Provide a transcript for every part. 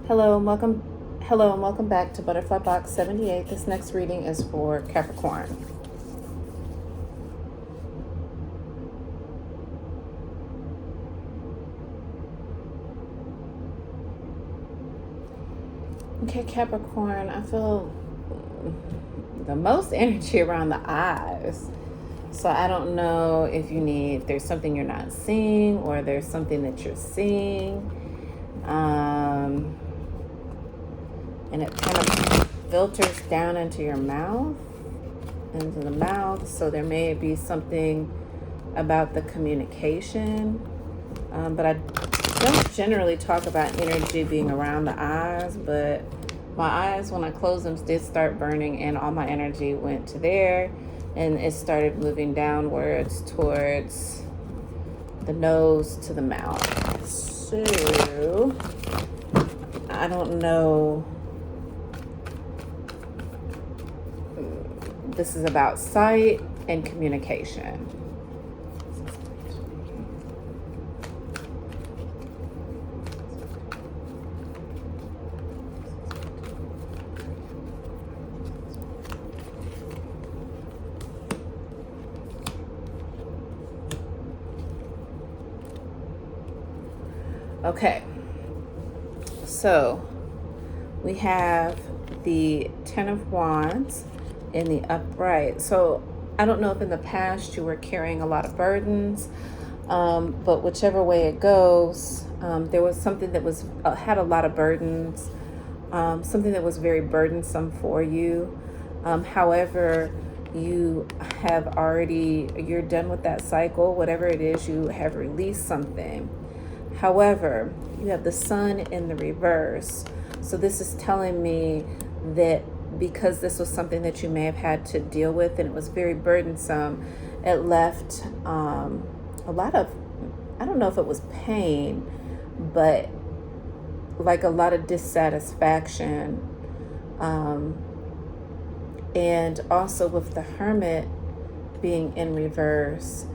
Hello and welcome back to Butterfly Box 78. This next reading is for Capricorn. Okay, Capricorn, I feel the most energy around the eyes. So I don't know if there's something you're not seeing or there's something that you're seeing. And it kind of filters down into your mouth, into the mouth. So there may be something about the communication. But I don't generally talk about energy being around the eyes, but my eyes, when I closed them, did start burning and all my energy went to there and it started moving downwards towards the nose to the mouth. So I don't know. This is about sight and communication. Okay, so we have the Ten of Wands in the upright. So I don't know if in the past you were carrying a lot of burdens, but whichever way it goes, there was something that had a lot of burdens, something that was very burdensome for you. However, you're done with that cycle. Whatever it is, you have released something. However, you have the Sun in the reverse. So this is telling me that because this was something that you may have had to deal with and it was very burdensome, it left a lot of, I don't know if it was pain, but like a lot of dissatisfaction. And also with the Hermit being in reverse,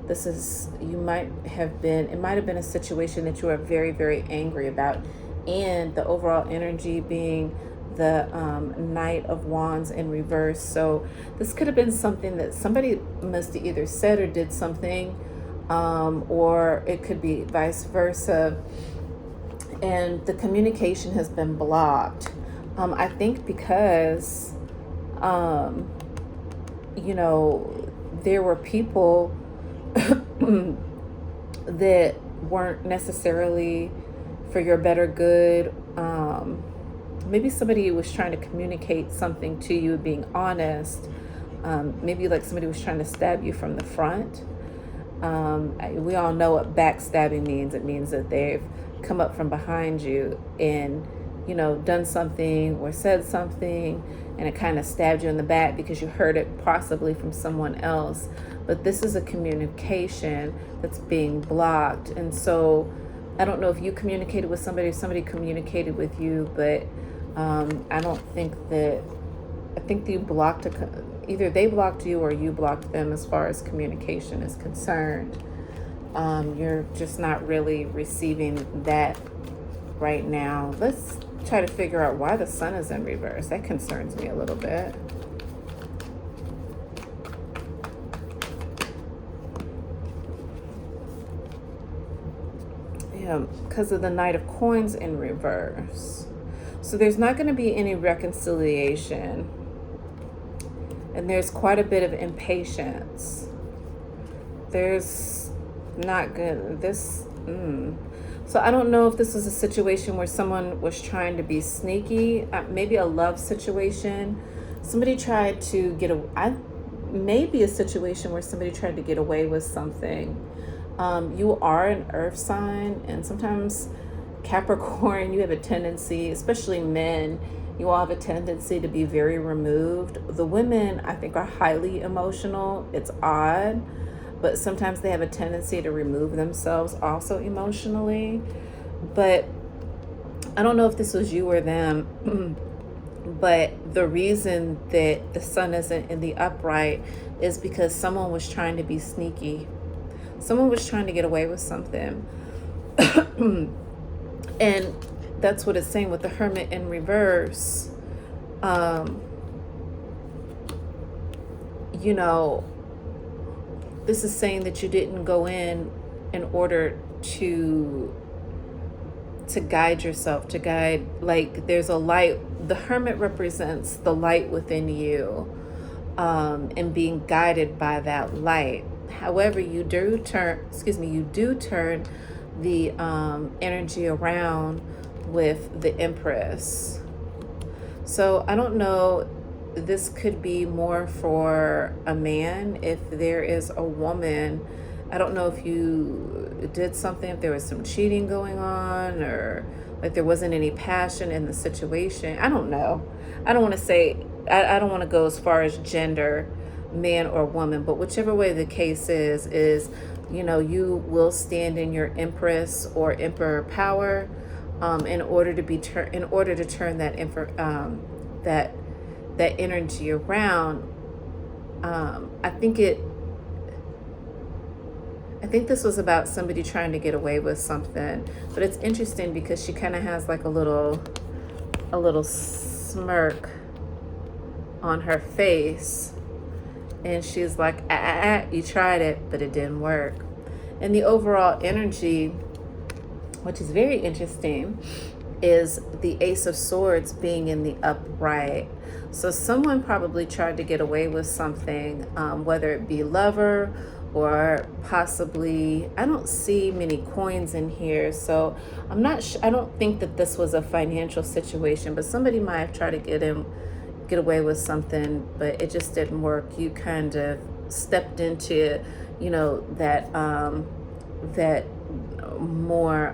it might have been a situation that you are very, very angry about. And the overall energy being the Knight of Wands in reverse. So this could have been something that somebody must have either said or did something, or it could be vice versa. And the communication has been blocked. I think because, there were people that weren't necessarily for your better good. Maybe somebody was trying to communicate something to you, being honest. Maybe like somebody was trying to stab you from the front. We all know what backstabbing means. It means that they've come up from behind you and, done something or said something, and it kind of stabbed you in the back because you heard it possibly from someone else. But this is a communication that's being blocked. And so I don't know if you communicated with somebody or somebody communicated with you, but I think you blocked, either they blocked you or you blocked them as far as communication is concerned. You're just not really receiving that right now. Let's try to figure out why the Sun is in reverse. That concerns me a little bit. Yeah, because of the Knight of Coins in reverse. So there's not going to be any reconciliation. And there's quite a bit of impatience. There's not good. So I don't know if this is a situation where someone was trying to be sneaky, maybe a love situation. Somebody tried to maybe a situation where somebody tried to get away with something. You are an earth sign, and sometimes Capricorn, you have a tendency, especially men, you all have a tendency to be very removed. The women, I think, are highly emotional. It's odd, but sometimes they have a tendency to remove themselves also emotionally. But I don't know if this was you or them, but the reason that the Sun isn't in the upright is because someone was trying to be sneaky. Someone was trying to get away with something. And that's what it's saying with the Hermit in reverse. You know, this is saying that you didn't go in order to guide yourself, to guide, like there's a light. The Hermit represents the light within you, and being guided by that light. However, you do turn the energy around with the Empress. So I don't know, this could be more for a man. If there is a woman, I don't know if you did something, if there was some cheating going on, or like there wasn't any passion in the situation. I don't know. I don't want to say, I don't want to go as far as gender, man or woman, but whichever way the case is, you know, you will stand in your Empress or Emperor power, in order to turn that energy around. I think this was about somebody trying to get away with something, but it's interesting because she kind of has like a little smirk on her face, and she's like, you tried it, but it didn't work. And the overall energy, which is very interesting, is the Ace of Swords being in the upright. So someone probably tried to get away with something, whether it be lover or possibly, I don't see many coins in here, so I'm not I don't think that this was a financial situation, but somebody might have tried to get away with something, but it just didn't work. You kind of stepped into, you know, that more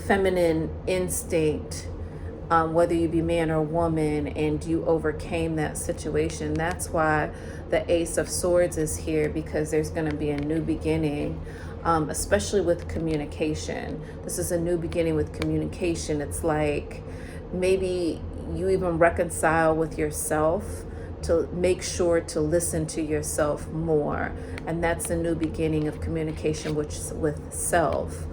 feminine instinct, whether you be man or woman, and you overcame that situation. That's why the Ace of Swords is here, because there's going to be a new beginning, especially with communication. This is a new beginning with communication. It's like maybe you even reconcile with yourself to make sure to listen to yourself more. And that's a new beginning of communication with self.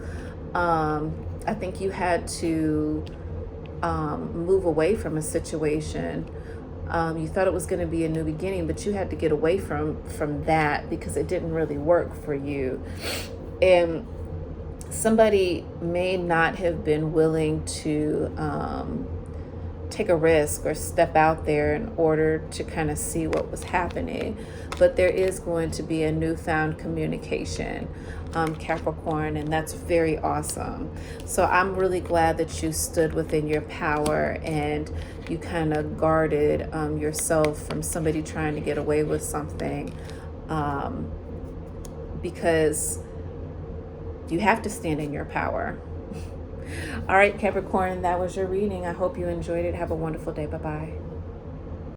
I think you had to move away from a situation. You thought it was going to be a new beginning, but you had to get away from that because it didn't really work for you. And somebody may not have been willing to take a risk or step out there in order to kind of see what was happening. But there is going to be a newfound communication, Capricorn, and that's very awesome. So I'm really glad that you stood within your power and you kind of guarded yourself from somebody trying to get away with something, because you have to stand in your power. All right, Capricorn, that was your reading. I hope you enjoyed it. Have a wonderful day. Bye-bye.